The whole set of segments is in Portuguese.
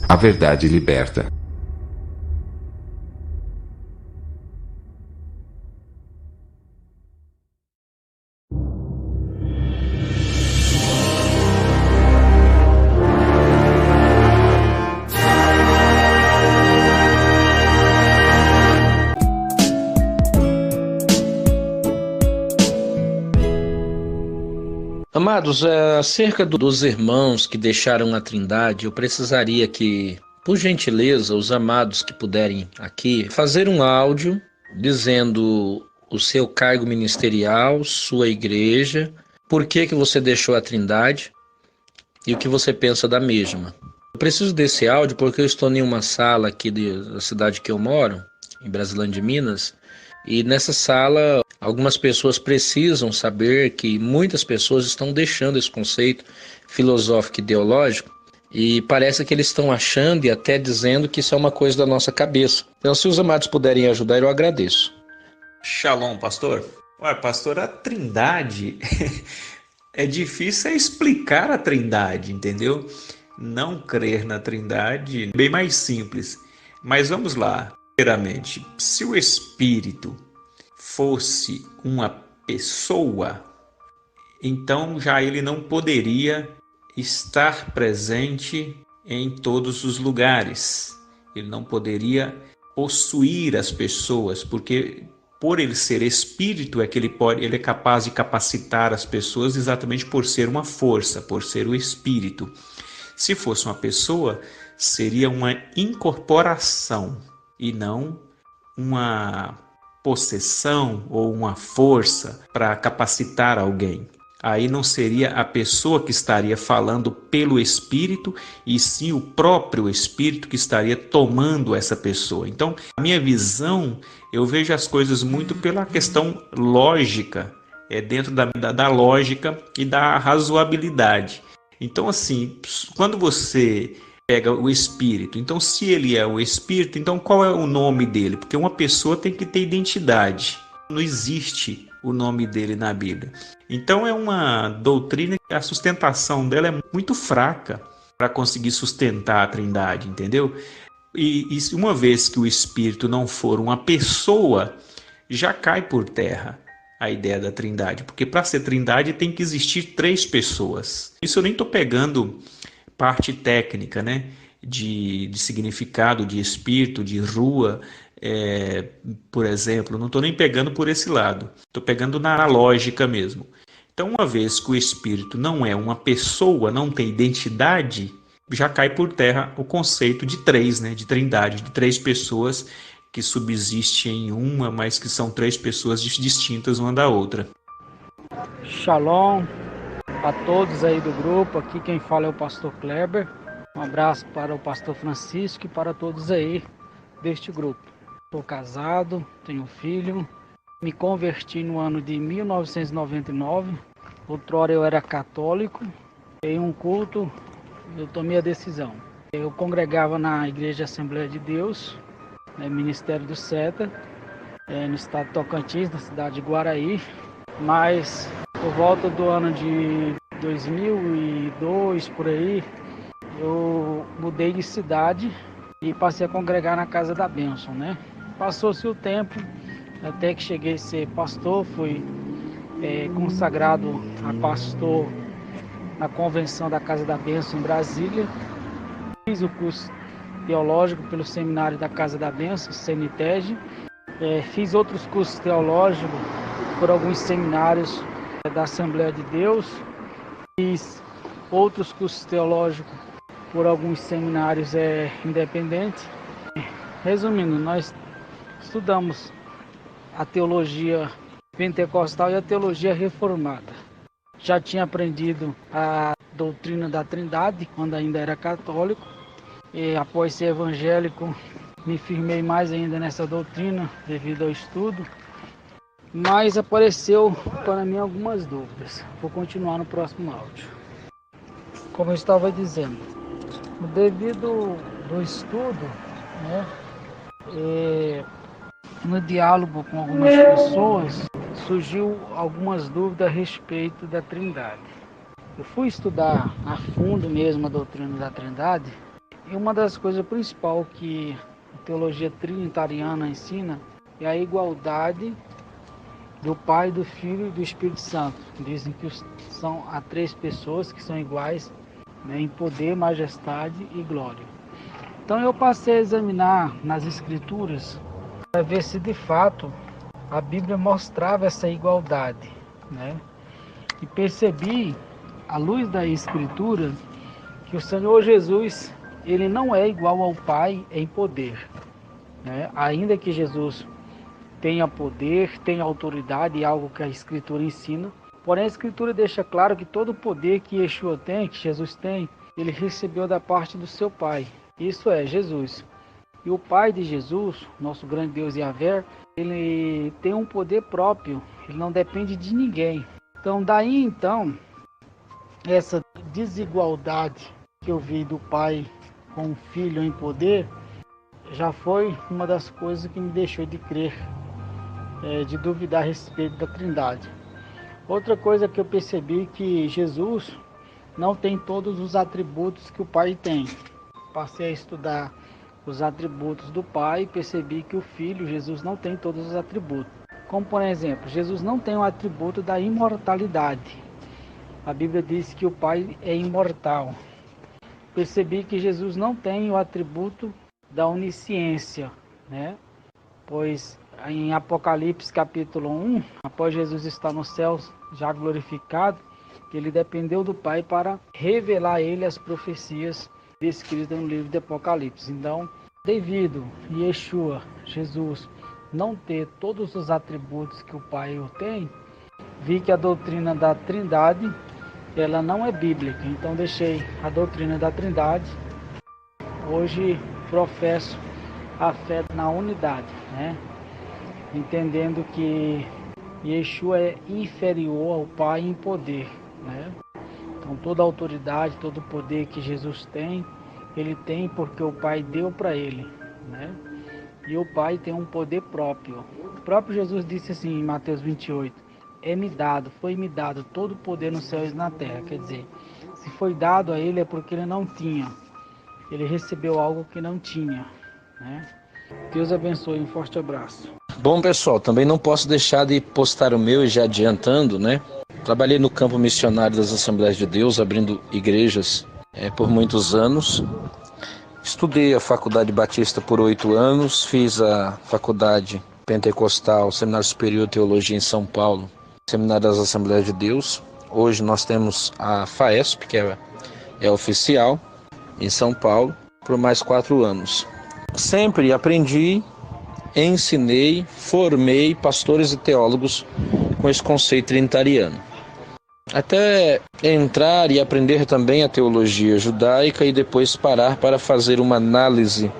A verdade liberta. Amados, acerca dos irmãos que deixaram a Trindade, eu precisaria que, por gentileza, os amados que puderem aqui, fazer um áudio dizendo o seu cargo ministerial, sua igreja, por que você deixou a Trindade e o que você pensa da mesma. Eu preciso desse áudio porque eu estou em uma sala aqui da cidade que eu moro, em Brasilândia de Minas, e nessa sala algumas pessoas precisam saber que muitas pessoas estão deixando esse conceito filosófico e ideológico e parece que eles estão achando e até dizendo que isso é uma coisa da nossa cabeça. Então, se os amados puderem ajudar, eu agradeço. Shalom, pastor. Ué, pastor, a Trindade é difícil explicar a Trindade, entendeu? Não crer na Trindade é bem mais simples. Mas vamos lá. Primeiramente, se o Espírito fosse uma pessoa, então já ele não poderia estar presente em todos os lugares. Ele não poderia possuir as pessoas, porque por ele ser espírito é que ele é capaz de capacitar as pessoas exatamente por ser uma força, por ser o espírito. Se fosse uma pessoa, seria uma incorporação e não uma possessão ou uma força para capacitar alguém. Aí não seria a pessoa que estaria falando pelo Espírito, e sim o próprio Espírito que estaria tomando essa pessoa. Então, a minha visão, eu vejo as coisas muito pela questão lógica, dentro da lógica e da razoabilidade. Então, assim, quando você pega o Espírito, então se ele é o Espírito, então qual é o nome dele? Porque uma pessoa tem que ter identidade. Não existe o nome dele na Bíblia. Então é uma doutrina que a sustentação dela é muito fraca para conseguir sustentar a Trindade, entendeu? E uma vez que o Espírito não for uma pessoa, já cai por terra a ideia da Trindade, porque para ser Trindade tem que existir 3 pessoas. Isso eu nem estou pegando parte técnica, né? De significado, de espírito, de rua, por exemplo. Não estou nem pegando por esse lado. Estou pegando na lógica mesmo. Então, uma vez que o espírito não é uma pessoa, não tem identidade, já cai por terra o conceito de 3, né? De trindade, de 3 pessoas que subsistem em uma, mas que são 3 pessoas distintas uma da outra. Shalom a todos aí do grupo. Aqui quem fala é o pastor Kleber. Um abraço para o pastor Francisco e para todos aí deste grupo. Estou casado, tenho filho, me converti no ano de 1999. Outrora eu era católico. Em um culto eu tomei a decisão. Eu congregava na Igreja Assembleia de Deus, Ministério do SETA, no estado de Tocantins, na cidade de Guaraí, mas por volta do ano de 2002, por aí, eu mudei de cidade e passei a congregar na Casa da Bênção, né? Passou-se o tempo, até que cheguei a ser pastor, fui consagrado a pastor na convenção da Casa da Bênção em Brasília. Fiz o curso teológico pelo seminário da Casa da Bênção, CNTEG. Fiz outros cursos teológicos por alguns seminários da Assembleia de Deus. Fiz outros cursos teológicos por alguns seminários independentes. Resumindo, nós estudamos a teologia pentecostal e a teologia reformada. Já tinha aprendido a doutrina da Trindade quando ainda era católico. E após ser evangélico, me firmei mais ainda nessa doutrina devido ao estudo. Mas apareceu para mim algumas dúvidas. Vou continuar no próximo áudio. Como eu estava dizendo, devido do estudo, né, no diálogo com algumas pessoas, surgiu algumas dúvidas a respeito da Trindade. Eu fui estudar a fundo mesmo a doutrina da Trindade E uma das coisas principais que a teologia trinitariana ensina é a igualdade do Pai, do Filho e do Espírito Santo. Dizem que há 3 pessoas que são iguais, né, em poder, majestade e glória. Então eu passei a examinar nas Escrituras para ver se de fato a Bíblia mostrava essa igualdade, né? E percebi, à luz da Escritura, que o Senhor Jesus, ele não é igual ao Pai em poder, né? Ainda que Jesus tenha poder, tenha autoridade, algo que a Escritura ensina, porém a Escritura deixa claro que todo o poder que Yeshua tem, que Jesus tem, ele recebeu da parte do seu Pai, isso é, Jesus. E o Pai de Jesus, nosso grande Deus Yahvé, ele tem um poder próprio, ele não depende de ninguém. Então daí essa desigualdade que eu vi do Pai com o Filho em poder, já foi uma das coisas que me deixou de crer, de duvidar a respeito da Trindade. Outra coisa que eu percebi que Jesus não tem todos os atributos que o Pai tem. Passei a estudar os atributos do Pai e percebi que o Filho, Jesus, não tem todos os atributos. Como, por exemplo, Jesus não tem o atributo da imortalidade. A Bíblia diz que o Pai é imortal. Percebi que Jesus não tem o atributo da onisciência, né? Pois em Apocalipse capítulo 1, após Jesus estar nos céus já glorificado, ele dependeu do Pai para revelar a ele as profecias descritas no livro de Apocalipse. Então, devido Yeshua, Jesus, não ter todos os atributos que o Pai o tem, vi que a doutrina da Trindade, ela não é bíblica. Então deixei a doutrina da Trindade. Hoje professo a fé na unidade, né? Entendendo que Yeshua é inferior ao Pai em poder, né? Então toda a autoridade, todo o poder que Jesus tem, ele tem porque o Pai deu para ele, né? E o Pai tem um poder próprio. O próprio Jesus disse assim em Mateus 28, foi-me dado todo o poder nos céus e na terra. Quer dizer, se foi dado a ele é porque ele não tinha. Ele recebeu algo que não tinha, né? Deus abençoe, um forte abraço. Bom, pessoal, também não posso deixar de postar o meu, já adiantando, né? Trabalhei no campo missionário das Assembleias de Deus, abrindo igrejas por muitos anos. Estudei a Faculdade Batista por 8 anos, fiz a Faculdade Pentecostal, Seminário Superior de Teologia em São Paulo, Seminário das Assembleias de Deus. Hoje nós temos a FAESP, que é oficial, em São Paulo, por mais 4 anos. Sempre aprendi, ensinei, formei pastores e teólogos com esse conceito trinitariano. Até entrar e aprender também a teologia judaica e depois parar para fazer uma análise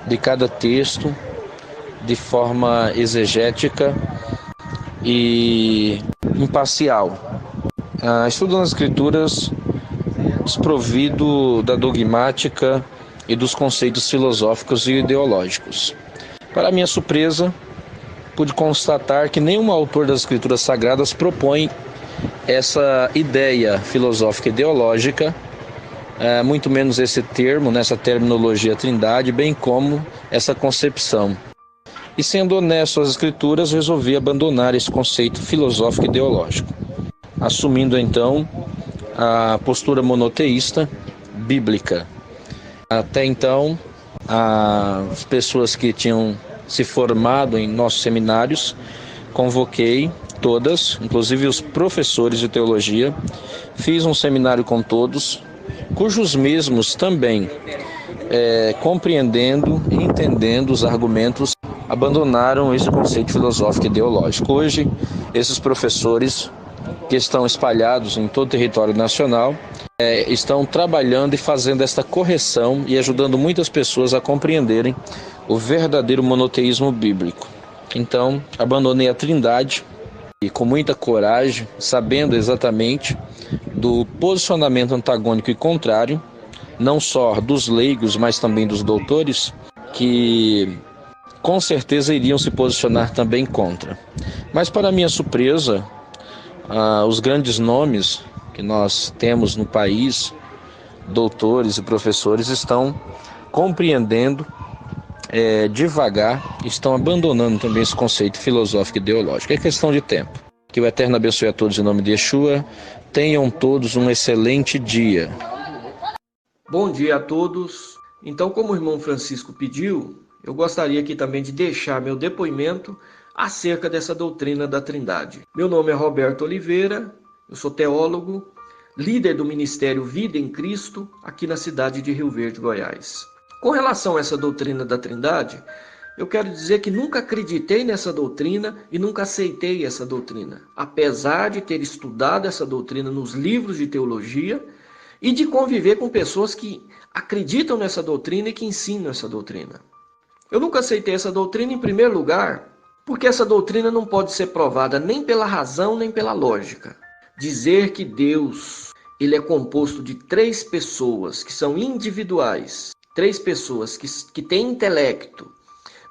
de cada texto de forma exegética e imparcial. Estudo nas Escrituras desprovido da dogmática e dos conceitos filosóficos e ideológicos. Para minha surpresa, pude constatar que nenhum autor das Escrituras Sagradas propõe essa ideia filosófica ideológica, muito menos esse termo, nessa terminologia trindade, bem como essa concepção. E sendo honesto às Escrituras, resolvi abandonar esse conceito filosófico ideológico, assumindo então a postura monoteísta bíblica. Até então, as pessoas que tinham se formado em nossos seminários, convoquei todas, inclusive os professores de teologia, fiz um seminário com todos, cujos mesmos também, compreendendo e entendendo os argumentos, abandonaram esse conceito filosófico e ideológico. Hoje, esses professores que estão espalhados em todo o território nacional, estão trabalhando e fazendo esta correção e ajudando muitas pessoas a compreenderem o verdadeiro monoteísmo bíblico. Então, abandonei a Trindade e com muita coragem, sabendo exatamente do posicionamento antagônico e contrário, não só dos leigos, mas também dos doutores, que com certeza iriam se posicionar também contra. Mas para minha surpresa, os grandes nomes que nós temos no país, doutores e professores estão compreendendo devagar, estão abandonando também esse conceito filosófico e ideológico. É questão de tempo. Que o Eterno abençoe a todos em nome de Yeshua. Tenham todos um excelente dia. Bom dia a todos. Então, como o irmão Francisco pediu, eu gostaria aqui também de deixar meu depoimento acerca dessa doutrina da Trindade. Meu nome é Roberto Oliveira, eu sou teólogo, líder do Ministério Vida em Cristo, aqui na cidade de Rio Verde, Goiás. Com relação a essa doutrina da Trindade, eu quero dizer que nunca acreditei nessa doutrina e nunca aceitei essa doutrina, apesar de ter estudado essa doutrina nos livros de teologia e de conviver com pessoas que acreditam nessa doutrina e que ensinam essa doutrina. Eu nunca aceitei essa doutrina, em primeiro lugar, porque essa doutrina não pode ser provada nem pela razão nem pela lógica. Dizer que Deus ele é composto de 3 pessoas que são individuais, 3 pessoas que têm intelecto,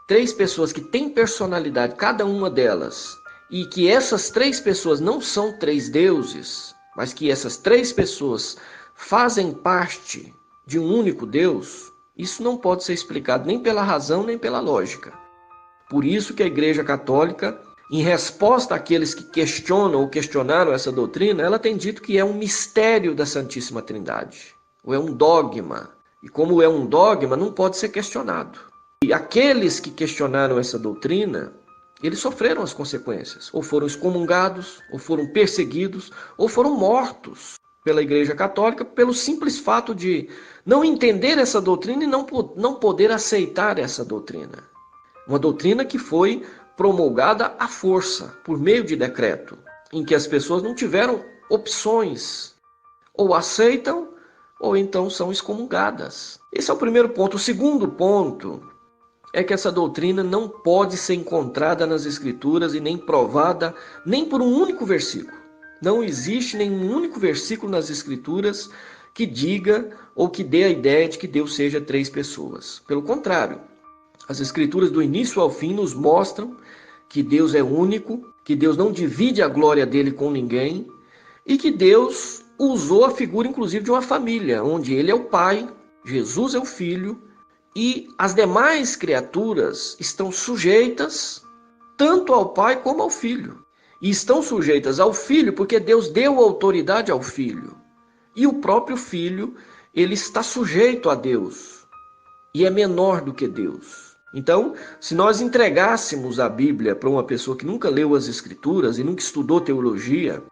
3 pessoas que têm personalidade, cada uma delas, e que essas 3 pessoas não são 3 deuses, mas que essas 3 pessoas fazem parte de um único Deus, isso não pode ser explicado nem pela razão nem pela lógica. Por isso que a Igreja Católica, em resposta àqueles que questionam ou questionaram essa doutrina, ela tem dito que é um mistério da Santíssima Trindade, ou é um dogma. E como é um dogma, não pode ser questionado. E aqueles que questionaram essa doutrina, eles sofreram as consequências. Ou foram excomungados, ou foram perseguidos, ou foram mortos pela Igreja Católica pelo simples fato de não entender essa doutrina e não poder aceitar essa doutrina. Uma doutrina que foi promulgada à força, por meio de decreto, em que as pessoas não tiveram opções. Ou aceitam, ou então são excomungadas. Esse é o primeiro ponto. O segundo ponto é que essa doutrina não pode ser encontrada nas Escrituras e nem provada nem por um único versículo. Não existe nenhum único versículo nas Escrituras que diga ou que dê a ideia de que Deus seja 3 pessoas. Pelo contrário, as Escrituras do início ao fim nos mostram que Deus é único, que Deus não divide a glória dele com ninguém e que Deus usou a figura inclusive de uma família, onde ele é o pai, Jesus é o filho e as demais criaturas estão sujeitas tanto ao pai como ao filho. E estão sujeitas ao filho porque Deus deu autoridade ao filho. E o próprio filho, ele está sujeito a Deus e é menor do que Deus. Então, se nós entregássemos a Bíblia para uma pessoa que nunca leu as Escrituras e nunca estudou teologia,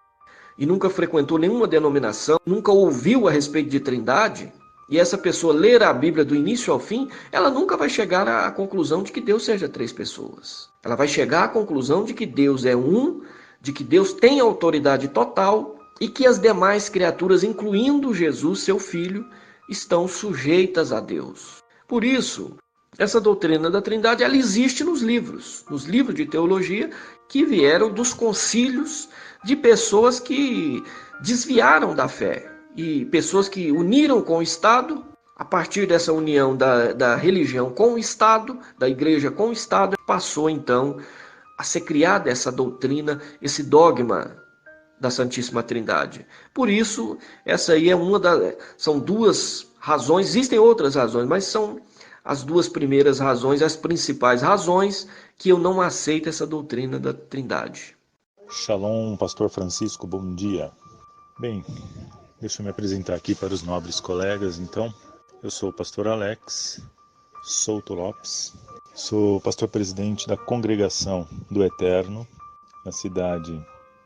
e nunca frequentou nenhuma denominação, nunca ouviu a respeito de Trindade, e essa pessoa ler a Bíblia do início ao fim, ela nunca vai chegar à conclusão de que Deus seja 3 pessoas. Ela vai chegar à conclusão de que Deus é um, de que Deus tem autoridade total e que as demais criaturas, incluindo Jesus, seu filho, estão sujeitas a Deus. Por isso, essa doutrina da Trindade, ela existe nos livros de teologia que vieram dos concílios de pessoas que desviaram da fé e pessoas que uniram com o Estado. A partir dessa união da religião com o Estado, da igreja com o Estado, passou então a ser criada essa doutrina, esse dogma da Santíssima Trindade. Por isso, essa aí é são 2 razões, existem outras razões, mas são as 2 primeiras razões, as principais razões que eu não aceito essa doutrina da Trindade. Shalom, pastor Francisco, bom dia. Bem, deixa eu me apresentar aqui para os nobres colegas, então. Eu sou o pastor Alex Souto Lopes, sou pastor-presidente da Congregação do Eterno, na cidade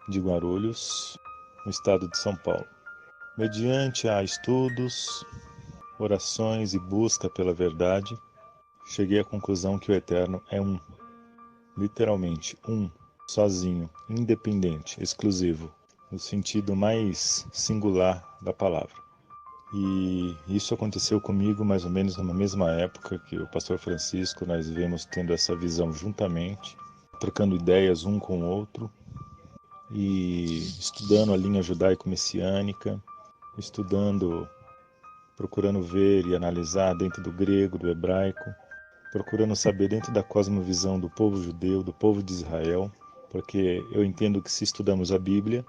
de Guarulhos, no estado de São Paulo. Mediante a estudos, orações e busca pela verdade, cheguei à conclusão que o Eterno é um, literalmente um, sozinho, independente, exclusivo, no sentido mais singular da palavra. E isso aconteceu comigo mais ou menos na mesma época que o pastor Francisco. Nós vivemos tendo essa visão juntamente, trocando ideias um com o outro e estudando a linha judaico-messiânica, procurando ver e analisar dentro do grego, do hebraico, procurando saber dentro da cosmovisão do povo judeu, do povo de Israel, porque eu entendo que se estudamos a Bíblia,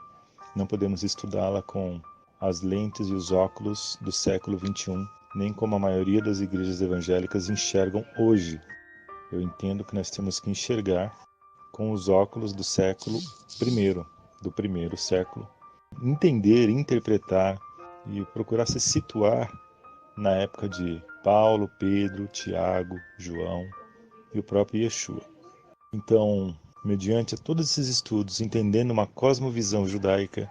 não podemos estudá-la com as lentes e os óculos do século XXI, nem como a maioria das igrejas evangélicas enxergam hoje. Eu entendo que nós temos que enxergar com os óculos do século I, do primeiro século, entender, interpretar e procurar se situar na época de Paulo, Pedro, Tiago, João e o próprio Yeshua. Então, mediante todos esses estudos, entendendo uma cosmovisão judaica,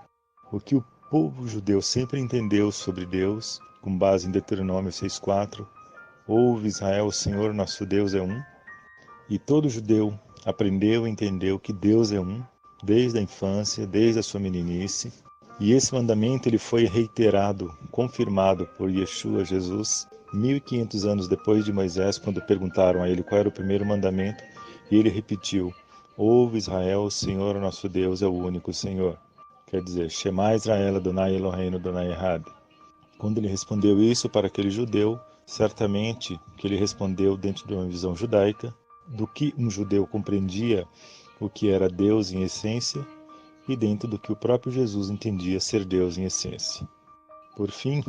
o que o povo judeu sempre entendeu sobre Deus, com base em Deuteronômio 6,4, ouve Israel, o Senhor nosso Deus é um, e todo judeu aprendeu e entendeu que Deus é um, desde a infância, desde a sua meninice, e esse mandamento ele foi reiterado, confirmado por Yeshua, Jesus, 1500 anos depois de Moisés, quando perguntaram a ele qual era o primeiro mandamento, e ele repetiu, ouve Israel, o Senhor nosso Deus é o único Senhor. Quer dizer, Shema Israel Adonai Eloheinu Adonai Echad. Quando ele respondeu isso para aquele judeu, certamente que ele respondeu dentro de uma visão judaica, do que um judeu compreendia o que era Deus em essência, e dentro do que o próprio Jesus entendia ser Deus em essência. Por fim,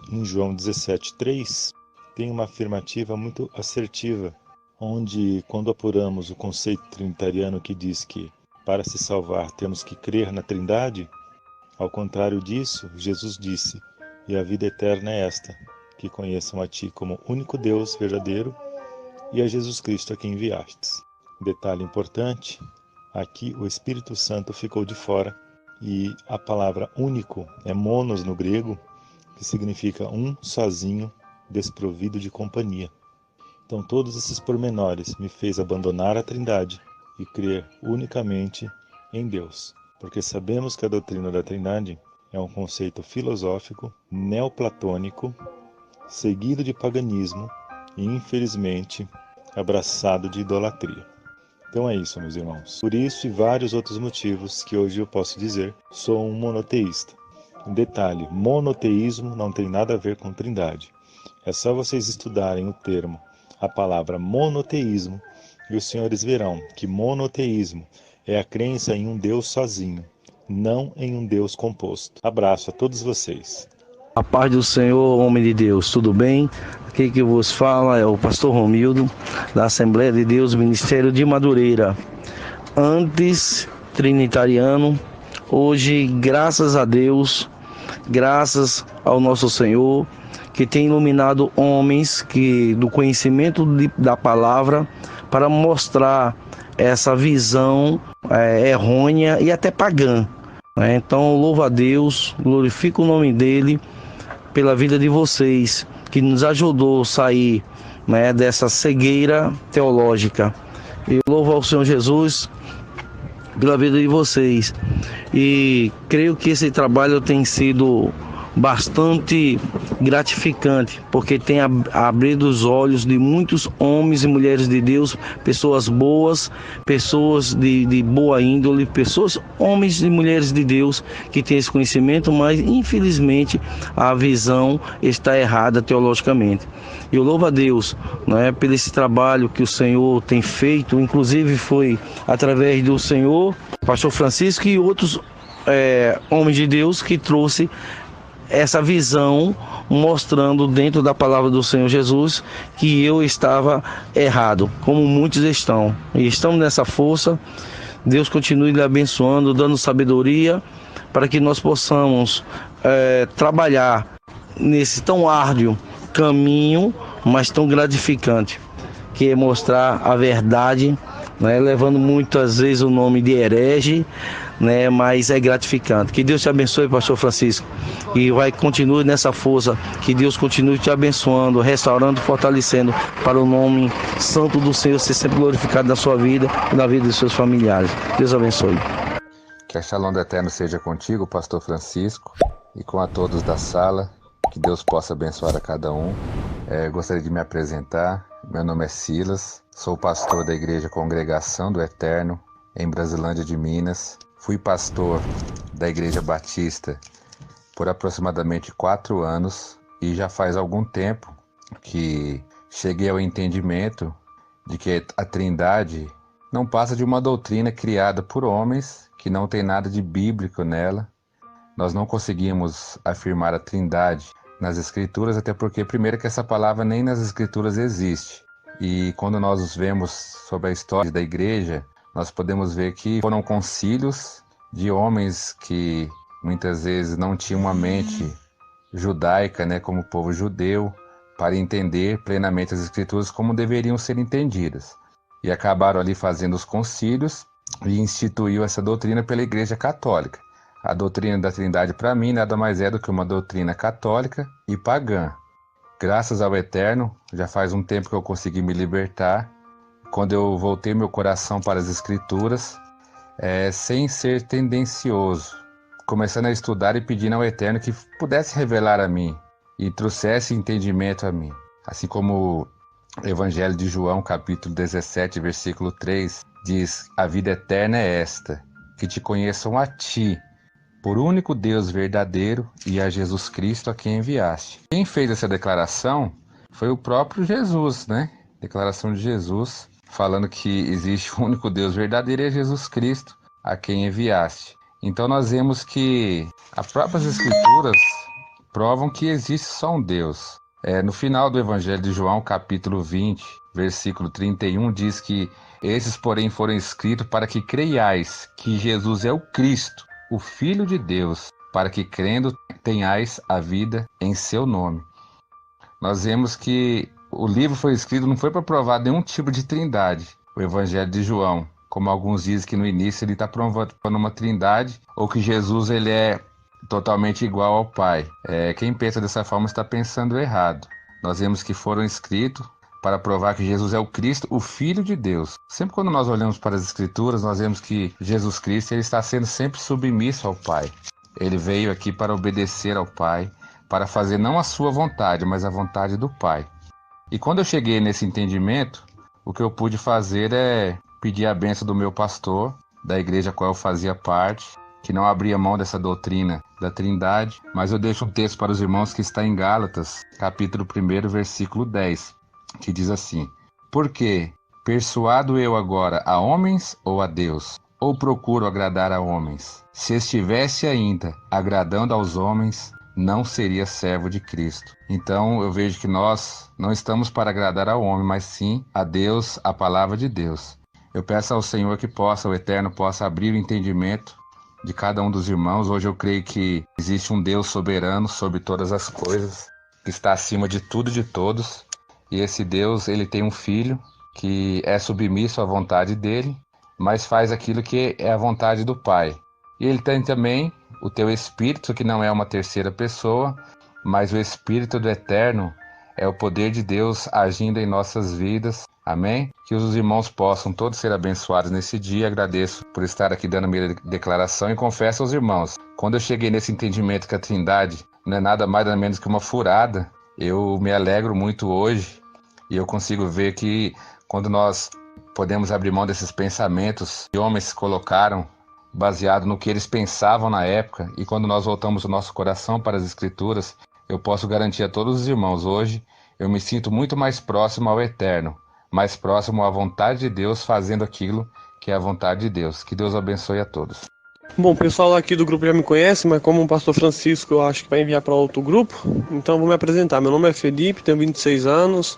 em João 17,3, tem uma afirmativa muito assertiva, onde, quando apuramos o conceito trinitariano que diz que, para se salvar, temos que crer na Trindade, ao contrário disso, Jesus disse, e a vida eterna é esta, que conheçam a Ti como único Deus verdadeiro e a Jesus Cristo a quem enviastes. Detalhe importante, aqui o Espírito Santo ficou de fora e a palavra único é monos no grego, que significa um sozinho, desprovido de companhia. Então todos esses pormenores me fez abandonar a Trindade e crer unicamente em Deus, porque sabemos que a doutrina da Trindade é um conceito filosófico, neoplatônico, seguido de paganismo e, infelizmente, abraçado de idolatria. Então é isso, meus irmãos. Por isso e vários outros motivos que hoje eu posso dizer, sou um monoteísta. Um detalhe, monoteísmo não tem nada a ver com Trindade. É só vocês estudarem o termo, a palavra monoteísmo, e os senhores verão que monoteísmo é a crença em um Deus sozinho, não em um Deus composto. Abraço a todos vocês. A paz do Senhor, homem de Deus, tudo bem? Aqui que vos fala é o pastor Romildo, da Assembleia de Deus, Ministério de Madureira. Antes trinitariano, hoje, graças a Deus, graças ao nosso Senhor, que tem iluminado homens que do conhecimento da palavra para mostrar essa visão errônea e até pagã. Então, louvo a Deus, glorifico o nome dele pela vida de vocês, que nos ajudou a sair dessa cegueira teológica. Eu louvo ao Senhor Jesus pela vida de vocês. E creio que esse trabalho tem sido bastante gratificante, porque tem abrido os olhos de muitos homens e mulheres de Deus, pessoas boas, pessoas de boa índole, pessoas, homens e mulheres de Deus que têm esse conhecimento, mas infelizmente a visão está errada teologicamente. Eu louvo a Deus, pelo esse trabalho que o Senhor tem feito, inclusive foi através do Senhor, pastor Francisco e outros homens de Deus que trouxe essa visão, mostrando dentro da palavra do Senhor Jesus que eu estava errado, como muitos estão. E estamos nessa força. Deus continue lhe abençoando, dando sabedoria para que nós possamos trabalhar nesse tão árduo caminho, mas tão gratificante, que é mostrar a verdade, levando muitas vezes o nome de herege, mas é gratificante. Que Deus te abençoe, pastor Francisco, e continue nessa força, que Deus continue te abençoando, restaurando, fortalecendo, para o nome santo do Senhor ser sempre glorificado na sua vida e na vida dos seus familiares. Deus abençoe. Que a Shalom do Eterno seja contigo, pastor Francisco, e com a todos da sala, que Deus possa abençoar a cada um. Gostaria de me apresentar. Meu nome é Silas, sou pastor da Igreja Congregação do Eterno, em Brasilândia de Minas. Fui pastor da Igreja Batista por aproximadamente 4 anos e já faz algum tempo que cheguei ao entendimento de que a Trindade não passa de uma doutrina criada por homens, que não tem nada de bíblico nela, nós não conseguimos afirmar a Trindade nas Escrituras, até porque, primeiro, que essa palavra nem nas Escrituras existe. E quando nós vemos sobre a história da igreja, nós podemos ver que foram concílios de homens que muitas vezes não tinham uma mente judaica, né, como o povo judeu, para entender plenamente as Escrituras como deveriam ser entendidas. E acabaram ali fazendo os concílios e instituiu essa doutrina pela Igreja Católica. A doutrina da Trindade, para mim, nada mais é do que uma doutrina católica e pagã. Graças ao Eterno, já faz um tempo que eu consegui me libertar. Quando eu voltei meu coração para as Escrituras, sem ser tendencioso, começando a estudar e pedindo ao Eterno que pudesse revelar a mim e trouxesse entendimento a mim. Assim como o Evangelho de João, capítulo 17, versículo 3, diz: a vida eterna é esta, que te conheçam a ti, por único Deus verdadeiro, e a Jesus Cristo a quem enviaste. Quem fez essa declaração foi o próprio Jesus, né? Declaração de Jesus, falando que existe o único Deus verdadeiro e é Jesus Cristo a quem enviaste. Então nós vemos que as próprias Escrituras provam que existe só um Deus. No final do Evangelho de João, capítulo 20, versículo 31, diz que esses, porém, foram escritos para que creiais que Jesus é o Cristo, o Filho de Deus, para que crendo tenhais a vida em seu nome. Nós vemos que o livro foi escrito, não foi para provar nenhum tipo de trindade, o Evangelho de João, como alguns dizem que no início ele está provando uma trindade, ou que Jesus ele é totalmente igual ao Pai. Quem pensa dessa forma está pensando errado. Nós vemos que foram escritos para provar que Jesus é o Cristo, o Filho de Deus. Sempre quando nós olhamos para as Escrituras, nós vemos que Jesus Cristo ele está sendo sempre submisso ao Pai. Ele veio aqui para obedecer ao Pai, para fazer não a sua vontade, mas a vontade do Pai. E quando eu cheguei nesse entendimento, o que eu pude fazer é pedir a bênção do meu pastor, da igreja a qual eu fazia parte, que não abria mão dessa doutrina da Trindade, mas eu deixo um texto para os irmãos que está em Gálatas, capítulo 1, versículo 10, que diz assim: porque persuado eu agora a homens ou a Deus? Ou procuro agradar a homens? Se estivesse ainda agradando aos homens, não seria servo de Cristo. Então eu vejo que nós não estamos para agradar ao homem, mas sim a Deus, a palavra de Deus. Eu peço ao Senhor que o Eterno possa abrir o entendimento de cada um dos irmãos. Hoje eu creio que existe um Deus soberano sobre todas as coisas, que está acima de tudo e de todos. E esse Deus, ele tem um filho que é submisso à vontade dele, mas faz aquilo que é a vontade do Pai. E ele tem também o teu Espírito, que não é uma terceira pessoa, mas o Espírito do Eterno é o poder de Deus agindo em nossas vidas. Amém? Que os irmãos possam todos ser abençoados nesse dia. Agradeço por estar aqui dando minha declaração e confesso aos irmãos, quando eu cheguei nesse entendimento que a Trindade não é nada mais nada menos que uma furada, eu me alegro muito hoje e eu consigo ver que quando nós podemos abrir mão desses pensamentos que homens colocaram baseado no que eles pensavam na época, e quando nós voltamos o nosso coração para as Escrituras, eu posso garantir a todos os irmãos, hoje eu me sinto muito mais próximo ao Eterno, mais próximo à vontade de Deus, fazendo aquilo que é a vontade de Deus. Que Deus abençoe a todos. Bom, o pessoal aqui do grupo já me conhece, mas como o pastor Francisco eu acho que vai enviar para outro grupo, então eu vou me apresentar. Meu nome é Felipe, tenho 26 anos,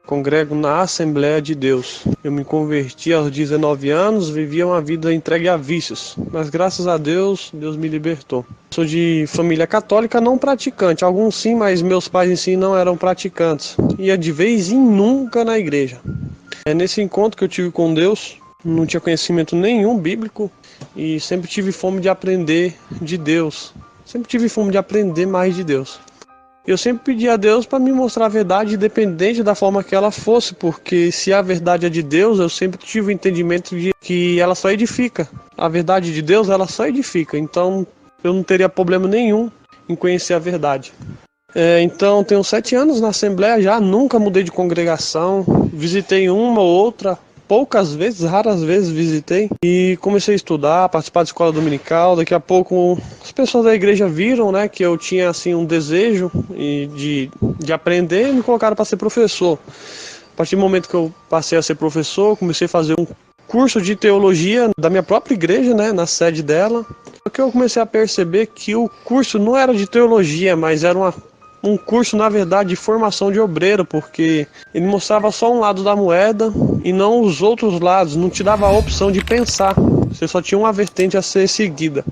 congrego na Assembleia de Deus. Eu me converti aos 19 anos, vivia uma vida entregue a vícios, mas graças a Deus, Deus me libertou. Sou de família católica não praticante, alguns sim, mas meus pais em si não eram praticantes. Ia de vez em nunca na igreja. Nesse encontro que eu tive com Deus, não tinha conhecimento nenhum bíblico e sempre tive fome de aprender de Deus. Sempre tive fome de aprender mais de Deus. Eu sempre pedi a Deus para me mostrar a verdade, independente da forma que ela fosse, porque se a verdade é de Deus, eu sempre tive o entendimento de que ela só edifica. A verdade de Deus, ela só edifica. Então, eu não teria problema nenhum em conhecer a verdade. Então, tenho 7 anos na Assembleia já, nunca mudei de congregação, visitei uma ou outra, poucas vezes, raras vezes visitei e comecei a estudar, participar de escola dominical. Daqui a pouco as pessoas da igreja viram, né, que eu tinha assim um desejo de aprender e me colocaram para ser professor. A partir do momento que eu passei a ser professor, comecei a fazer curso de teologia da minha própria igreja, né, na sede dela. Só que eu comecei a perceber que o curso não era de teologia, mas era um curso, na verdade, de formação de obreiro, porque ele mostrava só um lado da moeda e não os outros lados, não te dava a opção de pensar, você só tinha uma vertente a ser seguida.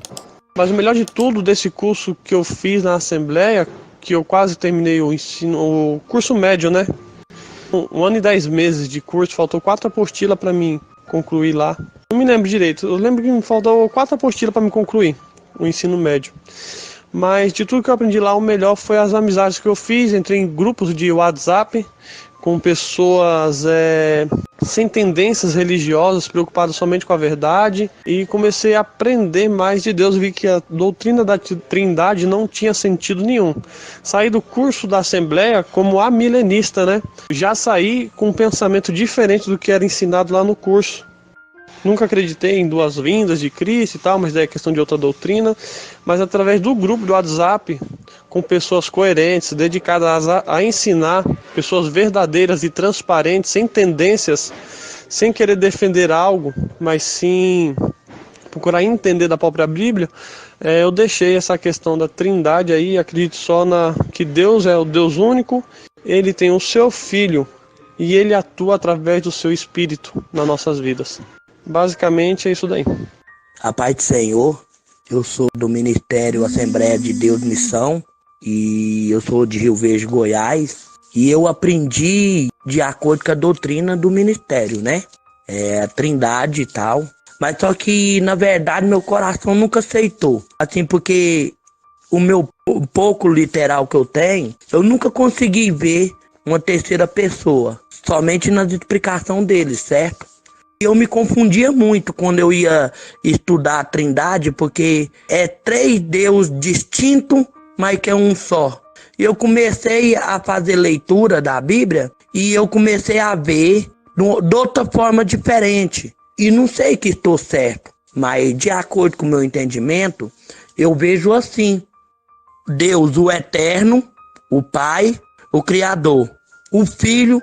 Mas o melhor de tudo desse curso que eu fiz na Assembleia, que eu quase terminei o curso médio, né? 1 ano e 10 meses de curso, faltou 4 apostilas para mim concluir lá. Não me lembro direito, eu lembro que me faltou 4 apostilas para me concluir o ensino médio. Mas de tudo que eu aprendi lá, o melhor foi as amizades que eu fiz. Entrei em grupos de WhatsApp com pessoas sem tendências religiosas, preocupadas somente com a verdade, e comecei a aprender mais de Deus. Vi que a doutrina da Trindade não tinha sentido nenhum. Saí do curso da Assembleia como amilenista, né? Já saí com um pensamento diferente do que era ensinado lá no curso. Nunca acreditei em duas vindas de Cristo e tal, mas daí é questão de outra doutrina. Mas através do grupo do WhatsApp, com pessoas coerentes, dedicadas a ensinar, pessoas verdadeiras e transparentes, sem tendências, sem querer defender algo, mas sim procurar entender da própria Bíblia, eu deixei essa questão da Trindade aí, acredito só que Deus é o Deus único, Ele tem o seu Filho e Ele atua através do seu Espírito nas nossas vidas. Basicamente é isso daí. A paz do Senhor, eu sou do Ministério Assembleia de Deus Missão e eu sou de Rio Verde, Goiás, e eu aprendi de acordo com a doutrina do ministério, né? A Trindade e tal, mas só que na verdade meu coração nunca aceitou, assim, porque o meu pouco literal que eu tenho, eu nunca consegui ver uma terceira pessoa, somente nas explicações deles, certo? Eu me confundia muito quando eu ia estudar a Trindade, porque é 3 deuses distintos, mas que é um só. Eu comecei a fazer leitura da Bíblia e eu comecei a ver de outra forma diferente. E não sei que estou certo, mas de acordo com o meu entendimento, eu vejo assim: Deus, o Eterno, o Pai, o Criador, o Filho,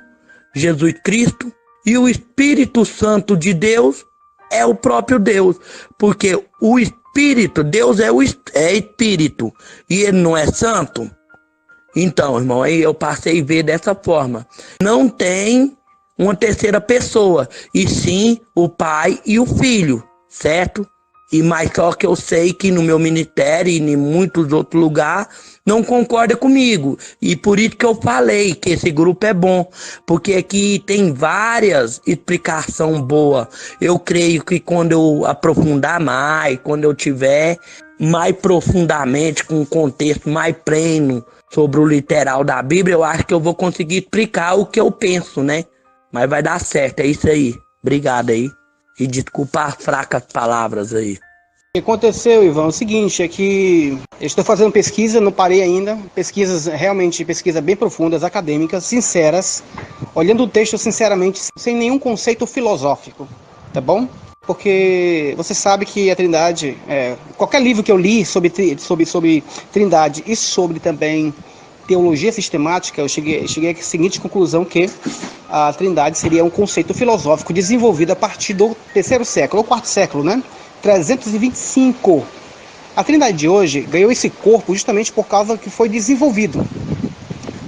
Jesus Cristo, e o Espírito Santo de Deus é o próprio Deus, porque o Espírito, Deus é Espírito, e Ele não é santo. Então, irmão, aí eu passei a ver dessa forma. Não tem uma terceira pessoa, e sim o Pai e o Filho, certo? E mais só que eu sei que no meu ministério e em muitos outros lugares não concorda comigo. E por isso que eu falei que esse grupo é bom, porque aqui tem várias explicações boas. Eu creio que quando eu aprofundar mais, quando eu tiver mais profundamente, com um contexto mais pleno sobre o literal da Bíblia, eu acho que eu vou conseguir explicar o que eu penso, né? Mas vai dar certo, é isso aí. Obrigado aí. E desculpa as fracas palavras aí. O que aconteceu, Ivan, é o seguinte, é que eu estou fazendo pesquisa, não parei ainda, pesquisas bem profundas, acadêmicas, sinceras, olhando o texto sinceramente, sem nenhum conceito filosófico, tá bom? Porque você sabe que a Trindade, qualquer livro que eu li sobre Trindade e sobre também teologia sistemática, eu cheguei à seguinte conclusão, que a Trindade seria um conceito filosófico desenvolvido a partir do 3º século, ou 4º século, né? 325. A Trindade de hoje ganhou esse corpo justamente por causa que foi desenvolvido.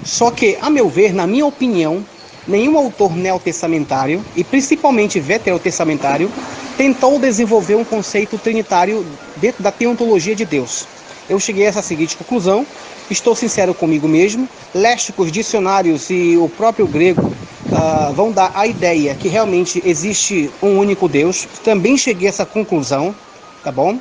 Só que, a meu ver, na minha opinião, nenhum autor neotestamentário, e principalmente veterotestamentário, tentou desenvolver um conceito trinitário dentro da teontologia de Deus. Eu cheguei a essa seguinte conclusão, estou sincero comigo mesmo, léxicos, dicionários e o próprio grego vão dar a ideia que realmente existe um único Deus. Também cheguei a essa conclusão, tá bom?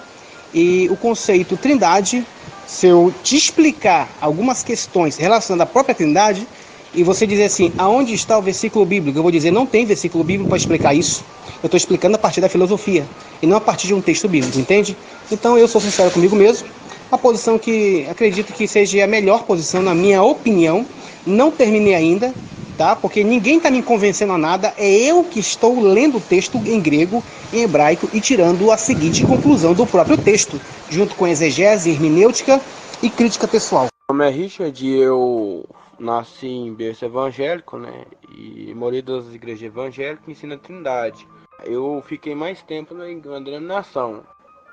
E o conceito Trindade, se eu te explicar algumas questões relacionadas à própria Trindade, e você dizer assim, aonde está o versículo bíblico? Eu vou dizer, não tem versículo bíblico para explicar isso. Eu estou explicando a partir da filosofia, e não a partir de um texto bíblico, entende? Então eu sou sincero comigo mesmo, a posição que acredito que seja a melhor posição, na minha opinião. Não terminei ainda, tá? Porque ninguém está me convencendo a nada, é eu que estou lendo o texto em grego, em hebraico, e tirando a seguinte conclusão do próprio texto, junto com exegese, hermenêutica e crítica pessoal. Meu nome é Richard e eu nasci em berço evangélico, né? E morei das igrejas evangélicas que ensinam a Trindade. Eu fiquei mais tempo na denominação,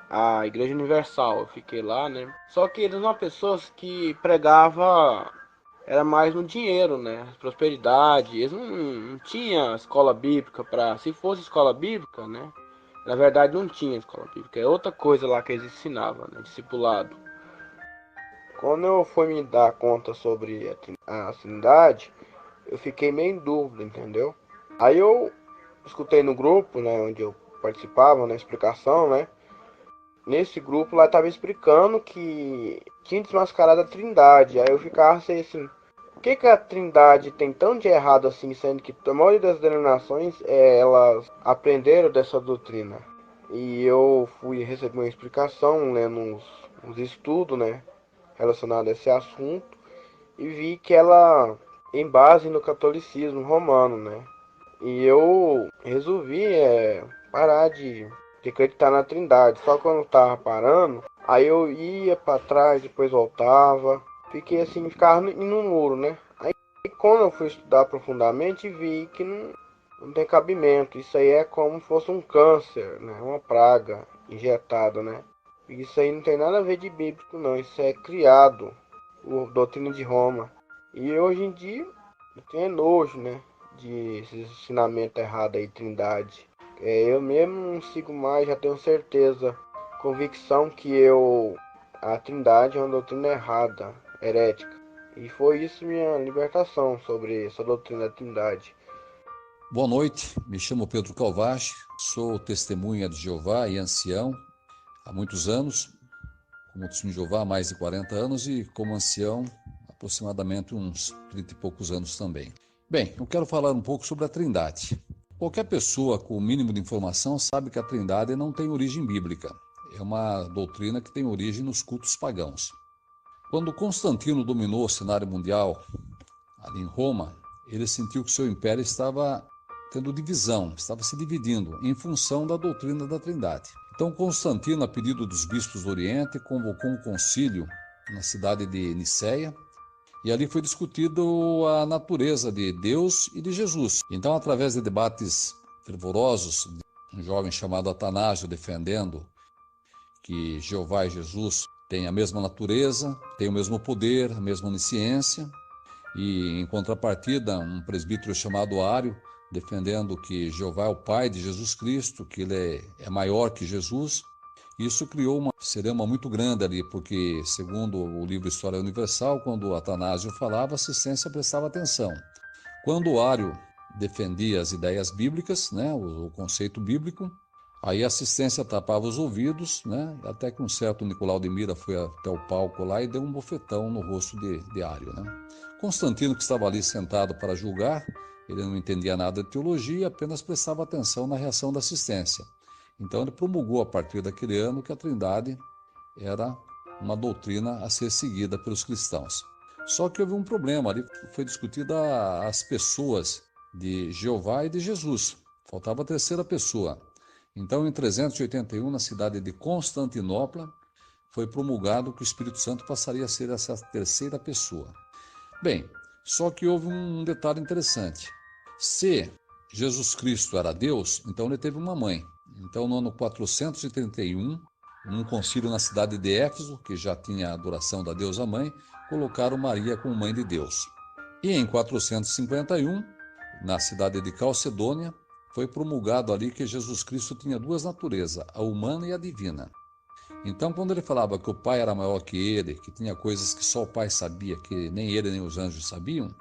a Igreja Universal, eu fiquei lá, né? Só que eles eram pessoas que pregava era mais no dinheiro, né? Prosperidade. Eles não tinham escola bíblica para, se fosse escola bíblica, né? Na verdade não tinha escola bíblica, é outra coisa lá que eles ensinavam, né? Discipulado. Quando eu fui me dar conta sobre a Trindade, eu fiquei meio em dúvida, entendeu? Aí eu escutei no grupo, né, onde eu participava, na explicação, né? Nesse grupo lá estava explicando que tinha desmascarado a Trindade. Aí eu ficava assim, o que a Trindade tem tão de errado assim, sendo que a maioria das denominações elas aprenderam dessa doutrina. E eu fui receber uma explicação, lendo uns estudos, né, relacionados a esse assunto, e vi que ela em base no catolicismo romano, né? E eu resolvi parar de acreditar na Trindade. Só quando eu tava parando, aí eu ia para trás, depois voltava. Fiquei assim, ficava no muro, né? Aí quando eu fui estudar profundamente, vi que não tem cabimento. Isso aí é como se fosse um câncer, né? Uma praga injetada, né? Isso aí não tem nada a ver de bíblico, não. Isso é criado, doutrina de Roma. E hoje em dia, eu tenho nojo, né? De esse ensinamento errado aí, Trindade. Eu mesmo não sigo mais, já tenho certeza, convicção que a Trindade é uma doutrina errada, herética. E foi isso minha libertação sobre essa doutrina da Trindade. Boa noite, me chamo Pedro Calvache, sou testemunha de Jeová e ancião há muitos anos, como testemunho de Jeová há mais de 40 anos e como ancião aproximadamente uns 30 e poucos anos também. Bem, eu quero falar um pouco sobre a Trindade. Qualquer pessoa com o mínimo de informação sabe que a Trindade não tem origem bíblica. É uma doutrina que tem origem nos cultos pagãos. Quando Constantino dominou o cenário mundial ali em Roma, ele sentiu que seu império estava tendo divisão, estava se dividindo em função da doutrina da Trindade. Então Constantino, a pedido dos bispos do Oriente, convocou um concílio na cidade de Niceia, e ali foi discutido a natureza de Deus e de Jesus. Então, através de debates fervorosos, um jovem chamado Atanásio defendendo que Jeová e Jesus têm a mesma natureza, têm o mesmo poder, a mesma onisciência, e em contrapartida, um presbítero chamado Ário defendendo que Jeová é o Pai de Jesus Cristo, que ele é maior que Jesus. Isso criou uma celeuma muito grande ali, porque, segundo o livro História Universal, quando Atanásio falava, a assistência prestava atenção. Quando o Ário defendia as ideias bíblicas, né, o conceito bíblico, aí a assistência tapava os ouvidos, né, até que um certo Nicolau de Mira foi até o palco lá e deu um bofetão no rosto de Ário, né. Constantino, que estava ali sentado para julgar, ele não entendia nada de teologia, apenas prestava atenção na reação da assistência. Então ele promulgou a partir daquele ano que a Trindade era uma doutrina a ser seguida pelos cristãos. Só que houve um problema, ali foi discutida as pessoas de Jeová e de Jesus. Faltava a terceira pessoa. Então em 381, na cidade de Constantinopla, foi promulgado que o Espírito Santo passaria a ser essa terceira pessoa. Bem, só que houve um detalhe interessante. Se Jesus Cristo era Deus, então ele teve uma mãe. Então, no ano 431, num concílio na cidade de Éfeso, que já tinha a adoração da deusa mãe, colocaram Maria como mãe de Deus. E em 451, na cidade de Calcedônia, foi promulgado ali que Jesus Cristo tinha duas naturezas, a humana e a divina. Então, quando ele falava que o Pai era maior que ele, que tinha coisas que só o Pai sabia, que nem ele nem os anjos sabiam,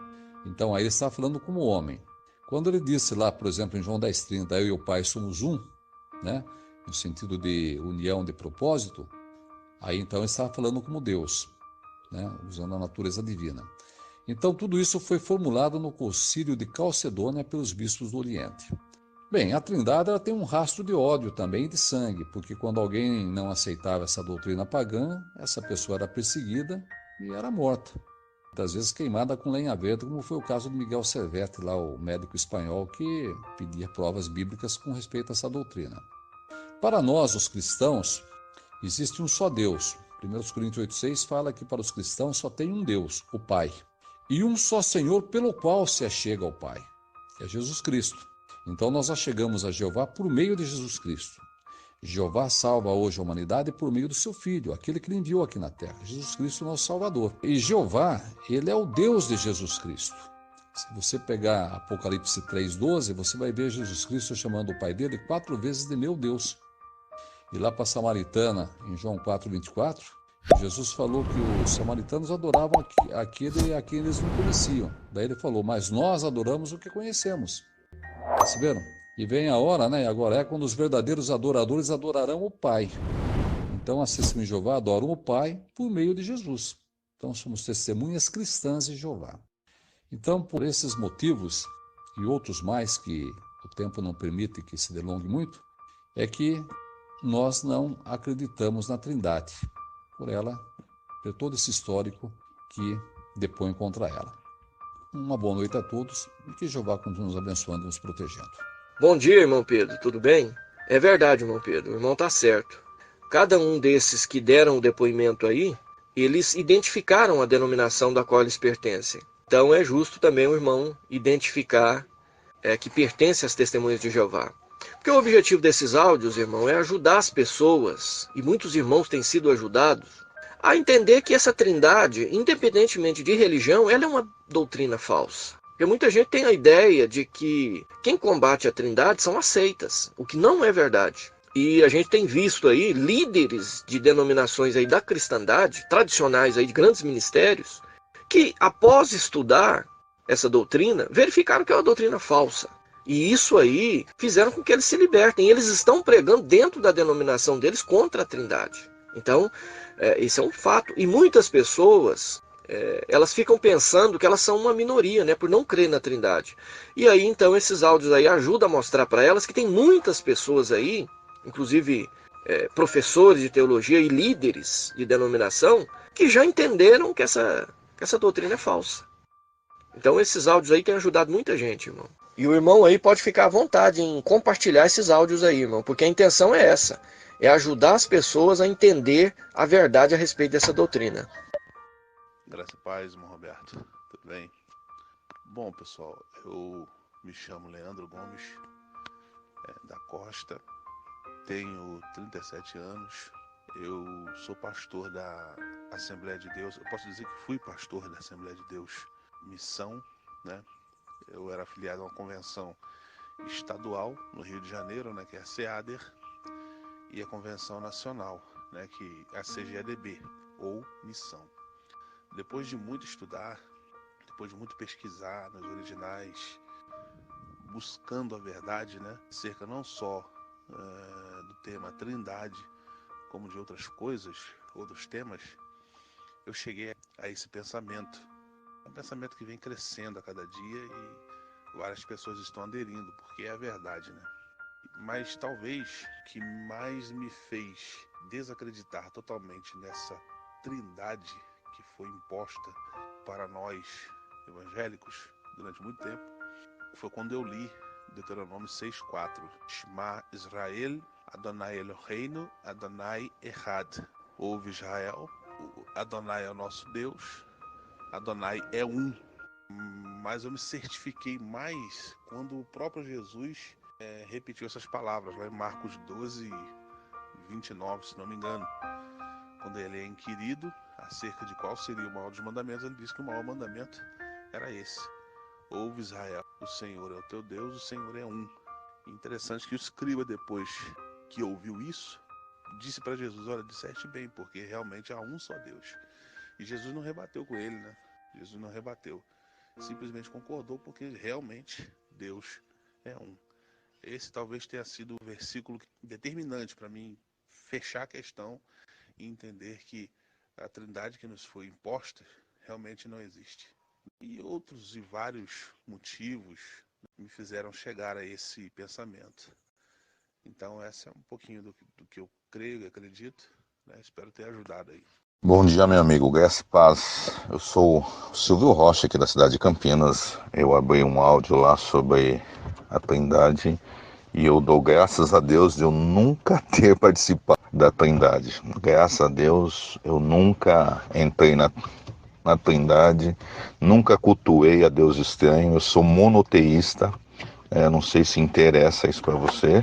então aí ele estava falando como homem. Quando ele disse lá, por exemplo, em João 10,30, eu e o Pai somos um, né, no sentido de união de propósito, aí então ele estava falando como Deus, né, usando a natureza divina. Então tudo isso foi formulado no concílio de Calcedônia pelos bispos do Oriente. Bem, a Trindade ela tem um rastro de ódio também e de sangue, porque quando alguém não aceitava essa doutrina pagã, essa pessoa era perseguida e era morta. Muitas vezes queimada com lenha verde, como foi o caso de Miguel Servet, lá o médico espanhol, que pedia provas bíblicas com respeito a essa doutrina. Para nós, os cristãos, existe um só Deus. 1 Coríntios 8,6 fala que para os cristãos só tem um Deus, o Pai, e um só Senhor pelo qual se achega ao Pai, que é Jesus Cristo. Então nós já chegamos a Jeová por meio de Jesus Cristo. Jeová salva hoje a humanidade por meio do seu Filho, aquele que ele enviou aqui na terra, Jesus Cristo, nosso Salvador. E Jeová, ele é o Deus de Jesus Cristo. Se você pegar Apocalipse 3,12, você vai ver Jesus Cristo chamando o Pai dele 4 vezes de meu Deus. E lá para a Samaritana, em João 4,24, Jesus falou que os samaritanos adoravam aquele a quem eles não conheciam. Daí ele falou, mas nós adoramos o que conhecemos. Perceberam? E vem a hora, né? Agora é quando os verdadeiros adoradores adorarão o Pai. Então, as testemunhas de Jeová adoram o Pai por meio de Jesus. Então, somos testemunhas cristãs de Jeová. Então, por esses motivos e outros mais que o tempo não permite que se delongue muito, é que nós não acreditamos na Trindade, por todo esse histórico que depõe contra ela. Uma boa noite a todos e que Jeová continue nos abençoando e nos protegendo. Bom dia, irmão Pedro, tudo bem? É verdade, irmão Pedro, o irmão está certo. Cada um desses que deram o depoimento aí, eles identificaram a denominação da qual eles pertencem. Então é justo também o irmão identificar que pertence às testemunhas de Jeová. Porque o objetivo desses áudios, irmão, é ajudar as pessoas, e muitos irmãos têm sido ajudados, a entender que essa trindade, independentemente de religião, ela é uma doutrina falsa. Porque muita gente tem a ideia de que quem combate a trindade são as seitas, o que não é verdade. E a gente tem visto aí líderes de denominações aí da cristandade, tradicionais aí de grandes ministérios, que após estudar essa doutrina, verificaram que é uma doutrina falsa. E isso aí fizeram com que eles se libertem. Eles estão pregando dentro da denominação deles contra a trindade. Então, isso é um fato. E muitas pessoas, elas ficam pensando que elas são uma minoria, né, por não crer na trindade. E aí, então, esses áudios aí ajudam a mostrar para elas que tem muitas pessoas aí, inclusive professores de teologia e líderes de denominação, que já entenderam que essa doutrina é falsa. Então, esses áudios aí têm ajudado muita gente, irmão. E o irmão aí pode ficar à vontade em compartilhar esses áudios aí, irmão, porque a intenção é essa, é ajudar as pessoas a entender a verdade a respeito dessa doutrina. Graça e paz, irmão Roberto. Tudo bem? Bom, pessoal, eu me chamo Leandro Gomes da Costa, tenho 37 anos, eu sou pastor da Assembleia de Deus, eu posso dizer que fui pastor da Assembleia de Deus Missão, né? Eu era afiliado a uma convenção estadual no Rio de Janeiro, né, que é a CEADER, e a convenção nacional, né, que é a CGADB, ou Missão. Depois de muito estudar, depois de muito pesquisar nos originais, buscando a verdade, né, acerca não só do tema Trindade, como de outras coisas, outros temas, eu cheguei a esse pensamento. É um pensamento que vem crescendo a cada dia e várias pessoas estão aderindo, porque é a verdade, né? Mas talvez o que mais me fez desacreditar totalmente nessa trindade que foi imposta para nós evangélicos durante muito tempo foi quando eu li Deuteronômio 6,4. Shema Israel, Adonai Eloheinu, Adonai Echad. Ouve Israel, Adonai é o nosso Deus, Adonai é um. Mas eu me certifiquei mais quando o próprio Jesus repetiu essas palavras lá em Marcos 12, 29, se não me engano. Quando ele é inquirido acerca de qual seria o maior dos mandamentos, ele disse que o maior mandamento era esse. Ouve Israel, o Senhor é o teu Deus, o Senhor é um. Interessante que o escriba, depois que ouviu isso, disse para Jesus, olha, disseste bem, porque realmente há um só Deus. E Jesus não rebateu com ele, né? Jesus não rebateu. Simplesmente concordou porque realmente Deus é um. Esse talvez tenha sido o versículo determinante para mim fechar a questão e entender que a trindade que nos foi imposta realmente não existe. E outros e vários motivos me fizeram chegar a esse pensamento. Então esse é um pouquinho do que eu creio e acredito, né? Espero ter ajudado aí. Bom dia, meu amigo, graça e paz. Eu sou o Silvio Rocha, aqui da cidade de Campinas. Eu abri um áudio lá sobre a Trindade e eu dou graças a Deus de eu nunca ter participado da Trindade. Graças a Deus, eu nunca entrei na Trindade, nunca cultuei a Deus estranho. Eu sou monoteísta, Não sei se interessa isso para você,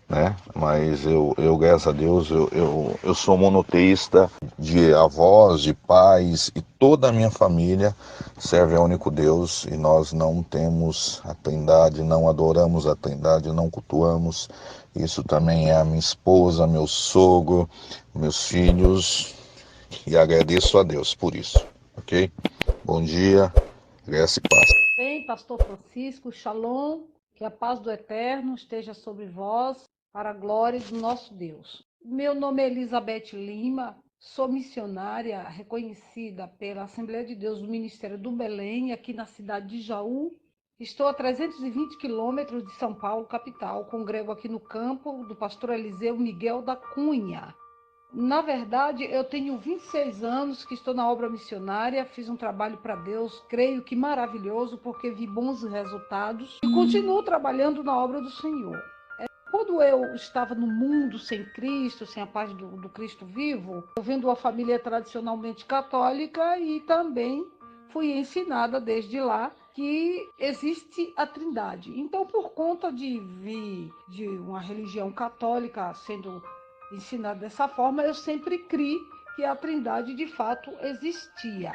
né? Mas eu graças a Deus, eu sou monoteísta de avós, de pais, e toda a minha família serve ao único Deus, e nós não temos a Trindade, não adoramos a Trindade, não cultuamos. Isso também é a minha esposa, meu sogro, meus filhos, e agradeço a Deus por isso, ok? Bom dia, graça e paz. Bem, pastor Francisco, shalom, que a paz do Eterno esteja sobre vós, para a glória do nosso Deus. Meu nome é Elizabeth Lima, sou missionária reconhecida pela Assembleia de Deus do Ministério do Belém, aqui na cidade de Jaú. Estou a 320 quilômetros de São Paulo, capital. Congrego aqui no campo do pastor Eliseu Miguel da Cunha. Na verdade, eu tenho 26 anos que estou na obra missionária, fiz um trabalho para Deus, creio que maravilhoso, porque vi bons resultados e continuo trabalhando na obra do Senhor. Quando eu estava no mundo sem Cristo, sem a paz do Cristo vivo, eu vendo uma família tradicionalmente católica e também fui ensinada desde lá que existe a Trindade. Então, por conta de vir de uma religião católica sendo ensinada dessa forma, eu sempre criei que a Trindade de fato existia.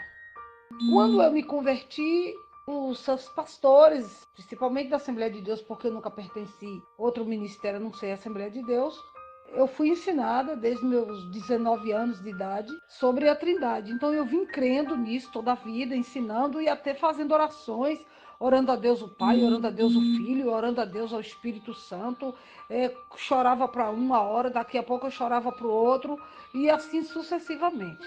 Quando eu me converti, os seus pastores, principalmente da Assembleia de Deus, porque eu nunca pertenci a outro ministério, a não ser a Assembleia de Deus, eu fui ensinada desde meus 19 anos de idade sobre a Trindade. Então eu vim crendo nisso toda a vida, ensinando e até fazendo orações, orando a Deus o Pai, orando a Deus o Filho, orando a Deus ao Espírito Santo. Chorava para uma hora, daqui a pouco eu chorava para o outro, e assim sucessivamente.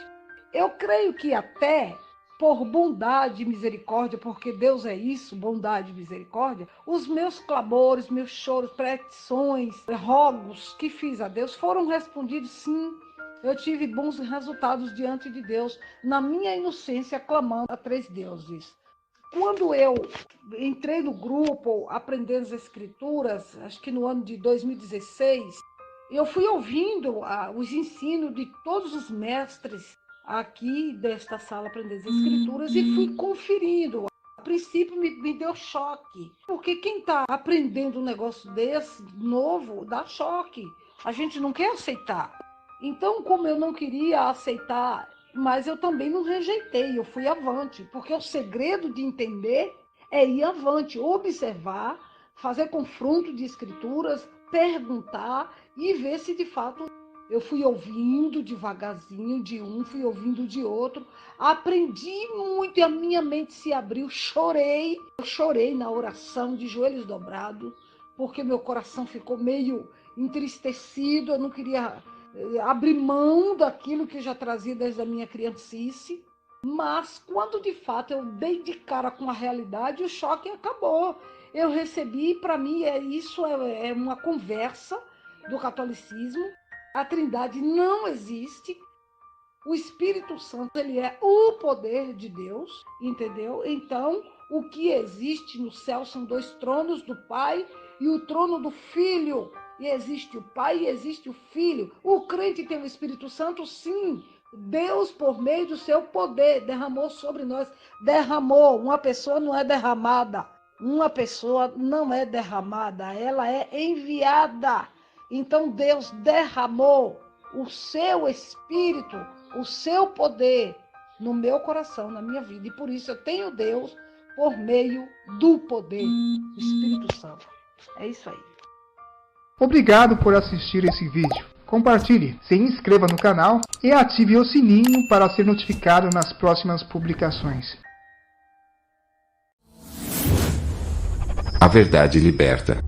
Eu creio que até por bondade e misericórdia, porque Deus é isso, bondade e misericórdia, os meus clamores, meus choros, petições, rogos que fiz a Deus foram respondidos sim. Eu tive bons resultados diante de Deus, na minha inocência, clamando a 3 deuses. Quando eu entrei no grupo, aprendendo as Escrituras, acho que no ano de 2016, eu fui ouvindo os ensinos de todos os mestres aqui desta sala aprendendo as Escrituras e fui conferindo. A princípio me deu choque, porque quem está aprendendo um negócio desse, novo, dá choque. A gente não quer aceitar. Então, como eu não queria aceitar, mas eu também não rejeitei, eu fui avante, porque o segredo de entender é ir avante, observar, fazer confronto de escrituras, perguntar e ver se de fato eu fui ouvindo devagarzinho de um, fui ouvindo de outro, aprendi muito e a minha mente se abriu, chorei. Eu chorei na oração de joelhos dobrados, porque meu coração ficou meio entristecido, eu não queria abrir mão daquilo que eu já trazia desde a minha criancice, mas quando de fato eu dei de cara com a realidade, o choque acabou. Eu recebi, para mim, isso é uma conversa do catolicismo. A Trindade não existe. O Espírito Santo, ele é o poder de Deus, entendeu? Então, o que existe no céu são 2 tronos do Pai e o trono do Filho. E existe o Pai e existe o Filho. O crente tem o Espírito Santo, sim. Deus, por meio do seu poder, derramou sobre nós. Derramou. Uma pessoa não é derramada. Uma pessoa não é derramada. Ela é enviada. Então Deus derramou o seu Espírito, o seu poder no meu coração, na minha vida. E por isso eu tenho Deus por meio do poder do Espírito Santo. É isso aí. Obrigado por assistir esse vídeo. Compartilhe, se inscreva no canal e ative o sininho para ser notificado nas próximas publicações. A verdade liberta.